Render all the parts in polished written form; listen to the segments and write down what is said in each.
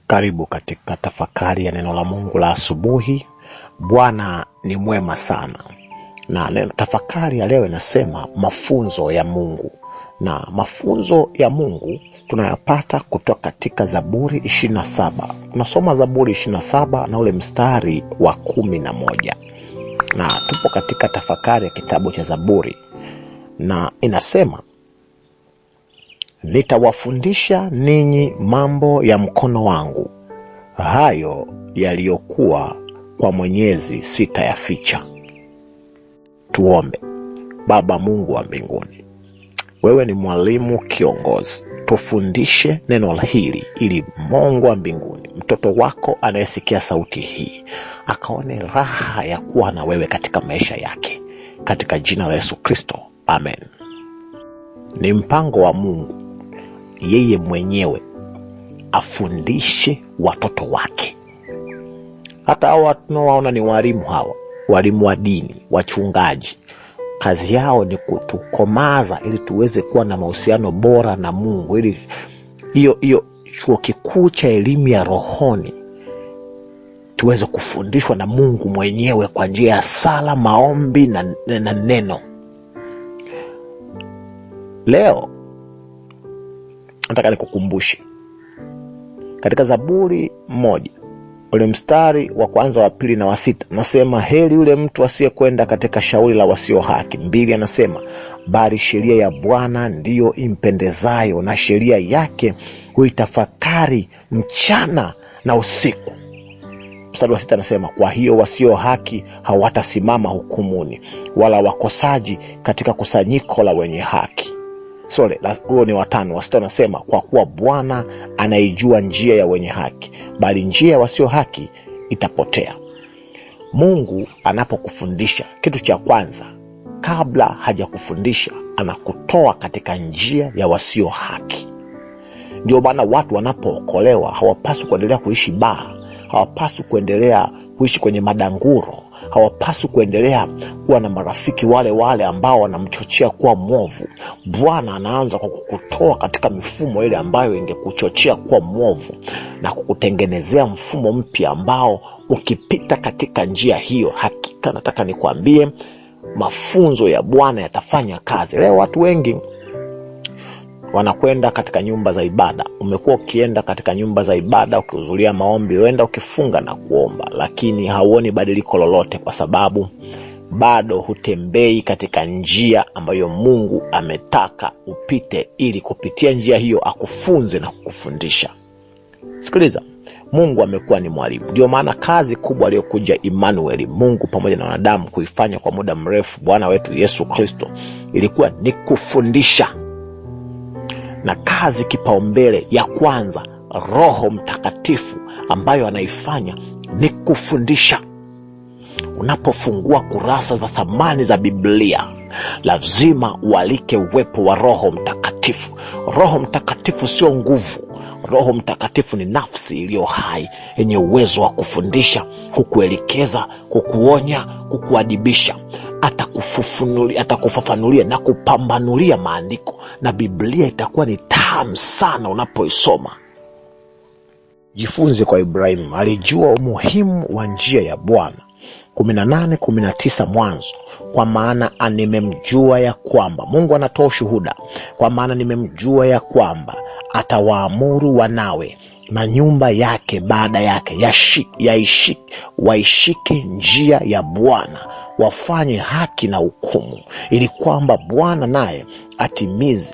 Karibu katika tafakari ya neno la Mungu la asubuhi. Bwana ni mwema sana. Na tafakari ya leo inasema mafunzo ya Mungu. Na mafunzo ya Mungu tunayapata kutoka katika Zaburi 27. Tunasoma Zaburi 27 na ule mstari wa 11. Na tupo katika tafakari ya kitabu cha Zaburi. Na inasema, nitawafundisha ninyi mambo ya mkono wangu, hayo yaliyokuwa kwa Mwenyezi sitayaficha. Tuombe. Baba Mungu wa mbinguni, wewe ni mwalimu kiongozi. Tufundishe neno hili ili Mungu wa mbinguni, mtoto wako anayesikia sauti hii akaone raha ya kuwa na wewe katika maisha yake, katika jina la Yesu Kristo, amen. Ni mpango wa Mungu yeye mwenyewe afundishe watoto wake. Hata hawa tunaowaona ni walimu, hawa walimu wa dini, wachungaji, kazi yao ni kutukomaza ili tuweze kuwa na mahusiano bora na Mungu, ili hiyo chuo kikuu cha elimu ya rohoni tuweze kufundishwa na Mungu mwenyewe kwa njia ya sala, maombi na neno. Leo nataka nikukumbushe katika Zaburi 1 ule mstari wa kwanza, wa pili na wa 6, nasema heri yule mtu asiyekwenda katika shauri la wasio haki. 2 anasema bali sheria ya Bwana ndiyo impendezayo, na sheria yake huitafakari mchana na usiku. Mstari wa 6 anasema kwa hiyo wasio haki hawatasimama hukumuni, wala wakosaji katika kusanyiko la wenye haki. Huo ni wa 5. Wa 6 anasema kwa kuwa Bwana anaijua njia ya wenye haki, bali njia ya wasio haki itapotea. Mungu anapokufundisha, kitu cha kwanza kabla hajakufundisha anakutoa katika njia ya wasio haki. Ndio maana watu wanapookolewa hawapaswi kuendelea kuishi baa, hawapaswi kuendelea kuishi kwenye madanguro, hawapaswi kuendelea kuwa na marafiki wale ambao wanamchochea kuwa mwovu. Bwana anaanza kwa kukutoa katika mifumo ile ambayo ingekuchochea kuwa mwovu na kukutengenezea mfumo mpya ambao ukipita katika njia hiyo, hakika nataka nikwambie mafunzo ya Bwana yatafanya kazi. Leo watu wengi wanakwenda katika nyumba za ibada. Umekuwa ukienda katika nyumba za ibada, ukihudhuria maombi, uenda ukifunga na kuomba, lakini hauoni badiliko lolote, kwa sababu bado hutembei katika njia ambayo Mungu ametaka upite, ili kupitia njia hiyo akufunze na kukufundisha. Sikiliza, Mungu amekuwa ni mwalimu. Ndio maana kazi kubwa aliyokuja Emmanuel, Mungu pamoja na wanadamu, kuifanya kwa muda mrefu, Bwana wetu Yesu Kristo, ilikuwa ni kufundisha. Na kazi kipaumbele ya kwanza Roho Mtakatifu ambayo anaifanya ni kufundisha. Unapofungua kurasa za thamani za Biblia, lazima ualike uwepo wa Roho Mtakatifu. Roho Mtakatifu sio nguvu. Roho Mtakatifu ni nafsi iliyo hai yenye uwezo wa kufundisha, kukuelekeza, kukuonya, kukuadibisha. Atakufafanulia na kupambanulia maandiko, na Biblia itakuwa ni tamu sana unapoisoma. Jifunze kwa Ibrahimu, alijua umuhimu wa njia ya Bwana. 18:19 Mwanzo, kwa maana nimemjua ya kwamba, Mungu anatoa ushuhuda, kwa maana nimemjua ya kwamba atawaamuru wanawe na nyumba yake baada yake waishike njia ya Bwana, wafanye haki na hukumu, ili kwamba Bwana naye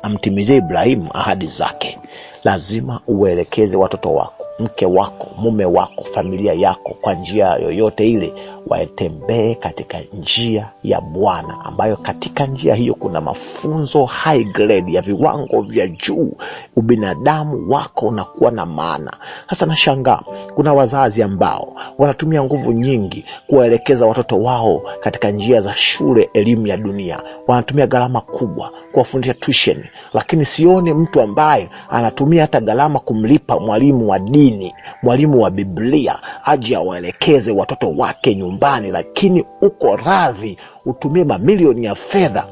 amtimizie Ibrahimu ahadi zake. Lazima uelekeze watoto wako, mke wako, mume wako, familia yako, kwa njia yoyote ile watembee katika njia ya Bwana, ambayo katika njia hiyo kuna mafunzo high grade ya viwango vya juu. Ubinadamu wako unakuwa na maana. Sasa nashangaa kuna wazazi ambao wanatumia nguvu nyingi kuwaelekeza watoto wao katika njia za shule, elimu ya dunia. Wanatumia gharama kubwa kuwafundisha tuition, lakini sioni mtu ambaye anatumia hata gharama kumlipa mwalimu wa dini, mwalimu wa Biblia aje awaelekeze watoto wake nyumbani. Lakini uko radhi utumie mamilioni ya fedha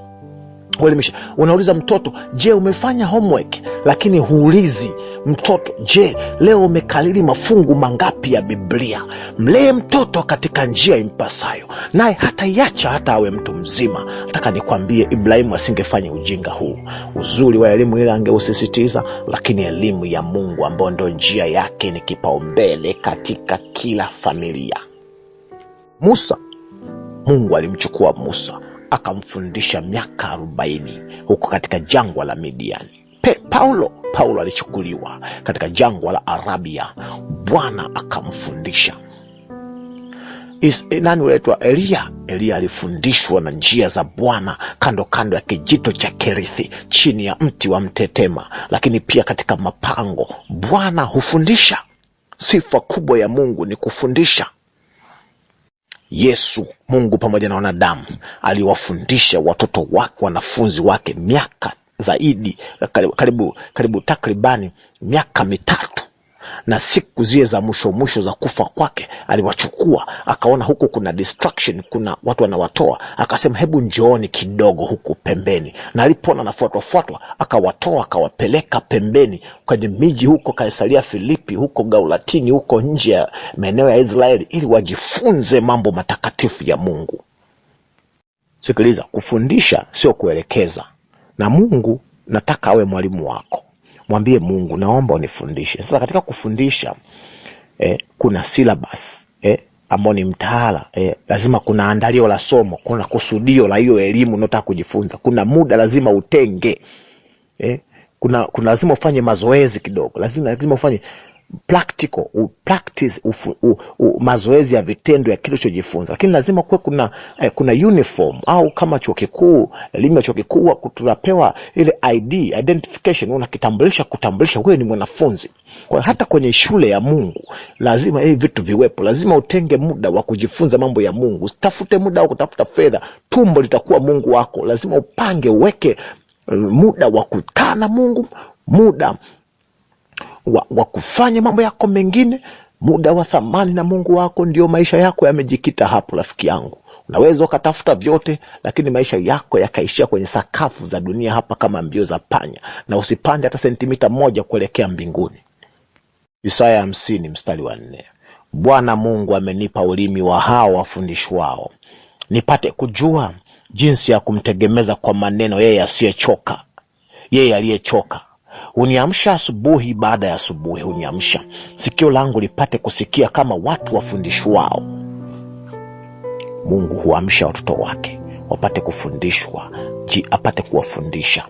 kuelimisha. Unauliza mtoto, je, umefanya homework? lakini huulizi mtoto, je, leo umekariri mafungu mangapi ya Biblia? Mlee mtoto katika njia impasayo, naye hataiacha hata awe mtu mzima. Nataka nikwambie, Ibrahimu asingefanya ujinga huu. Uzuri wa elimu ile angeusisitiza, lakini elimu ya Mungu ambayo ndio njia yake ni kipaumbele katika kila familia. Musa, Mungu alimchukua Musa akamfundisha miaka 40 huko katika jangwa la Midiani. Paulo alichukuliwa katika jangwa la Arabia, Bwana akamfundisha. Nani uletwa? Elia alifundishwa na njia za Bwana kando ya kijito cha Kerithi, chini ya mti wa mtetema. Lakini pia katika mapango Bwana hufundisha. Sifa kubwa ya Mungu ni kufundisha. Yesu, Mungu pamoja na wanadamu, aliwafundisha watoto wake, wanafunzi wake, miaka zaidi karibu takribani miaka 3. Na siku zile za mwisho za kufa kwake aliwachukua, akaona huku kuna distraction, kuna watu wanawatoa, akasema hebu njooni kidogo huku pembeni. Na alipoona nafuatwa akawatoa, akawapeleka pembeni kwenye miji huko Kaisaria Filipi, huko Gaulatini, huko nje ya maeneo ya Israeli, ili wajifunze mambo matakatifu ya Mungu. Sikiliza, kufundisha sio kuelekeza. Na Mungu nataka awe mwalimu wako. Mwambie Mungu, naomba unifundishe. Sasa katika kufundisha kuna syllabus ambao ni mtaala. Lazima kuna andalio la somo, kuna kusudio la hiyo elimu unataka kujifunza. Kuna muda lazima utenge. Kuna lazima ufanye mazoezi kidogo. Lazima ufanye practical, practice mazoezi ya vitendo ya kile ulichojifunza. Lakini lazima kuwe kuna uniform, au kama chuo kikuu, elimu ya chuo kikuu tunapewa ile ID, identification, kutambulisha wewe ni mwanafunzi. Kwa hata kwenye shule ya Mungu lazima hivi vitu viwepo. Lazima utenge muda wa kujifunza mambo ya Mungu. Usitafute muda wa kutafuta fedha, tumbo litakuwa Mungu wako. Lazima upange, uweke muda wa kukaa na Mungu, muda wa kufanya mambo yako mengine, muda wa thamani na Mungu wako. Ndio maisha yako yamejikita hapo, rafiki yangu. Unaweza ukatafuta vyote, lakini maisha yako yakaishia kwenye sakafu za dunia hapa kama mbio za panya, na usipande hata sentimita 1 kuelekea mbinguni. Isaya 50 mstari wa 4. Bwana Mungu amenipa ulimi wa hao wafundishwao, nipate kujua jinsi ya kumtegemeza kwa maneno yeye asiyechoka. Yeye aliyechoka huniamsha asubuhi baada ya asubuhi, huniamsha sikio langu lipate kusikia kama watu wafundishwao. Mungu huamsha watoto wake wapate kufundishwa, apate kuwafundisha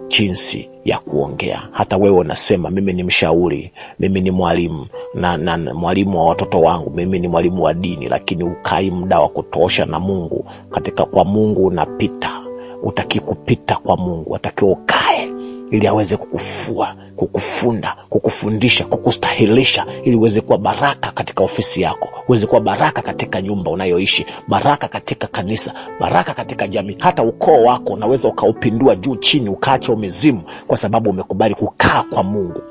jinsi ya kuongea. Hata wewe unasema mimi ni mshauri, mimi ni mwalimu na mwalimu wa watoto wangu, mimi ni mwalimu wa dini, lakini ukai muda wa kutosha na Mungu. Kwa Mungu unapita, utaki kupita kwa Mungu, utaki ukae ili aweze kukufua, kukufunda, kukufundisha, kukustahilisha, ili uweze kuwa baraka katika ofisi yako, uweze kuwa baraka katika nyumba unayoishi, baraka katika kanisa, baraka katika jamii. Hata ukoo wako unaweza ukaupindua juu chini, ukaacha umizimu, kwa sababu umekubali kukaa kwa Mungu.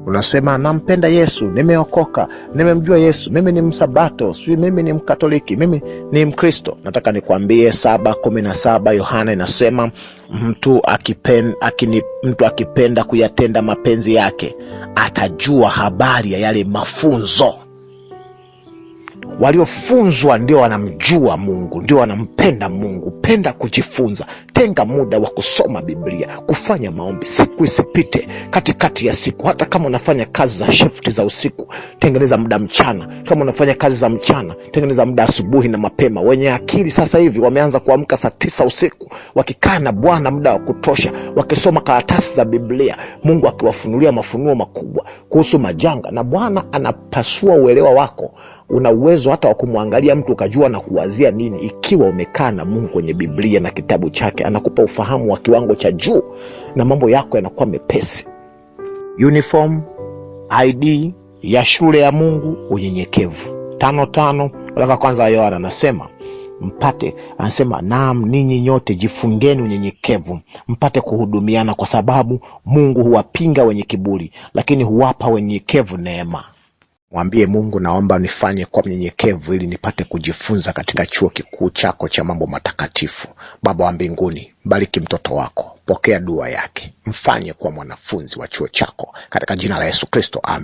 Unasema nampenda Yesu, nimeokoka, nimemjua Yesu, mimi ni msabato, mimi ni mkatoliki, mimi ni Mkristo. Nataka nikwambie 7:17 Yohana inasema mtu akipenda kuyatenda mapenzi yake atajua habari ya yale mafunzo. Waliofunzwa ndio wanamjua Mungu, ndio wanampenda Mungu. Penda kujifunza. Tenga muda wa kusoma Biblia, kufanya maombi. Siku isipite katikati ya siku. Hata kama unafanya kazi za shift za usiku, tengeneza muda mchana. Kama unafanya kazi za mchana, tengeneza muda asubuhi na mapema. Wenye akili sasa hivi wameanza kuamka saa 9 usiku, wakikaa na Bwana muda wa kutosha, wakisoma karatasi za Biblia, Mungu akiwafunulia mafunuo makubwa kuhusu majanga, na Bwana anapasua uelewa wako. Una uwezo hata wa kumwangalia mtu ukajua na kuwazia nini, ikiwa umekaa na Mungu kwenye Biblia na kitabu chake. Anakupa ufahamu wa kiwango cha juu na mambo yako yanakuwa mepesi. Uniform, ID ya shule ya Mungu, unyenyekevu. 5:5 waraka kwanza Yohana anasema naam, ninyi nyote jifungeni unyenyekevu, mpate kuhudumiana, kwa sababu Mungu huwapinga wenye kiburi, lakini huwapa wenyekevu neema. Mwambie Mungu, naomba nifanye kwa mnyenyekevu ili nipate kujifunza katika chuo kikuu chako cha mambo matakatifu. Baba wa mbinguni, bariki mtoto wako, pokea dua yake, mfanye kwa mwanafunzi wa chuo chako katika jina la Yesu Kristo. Amen.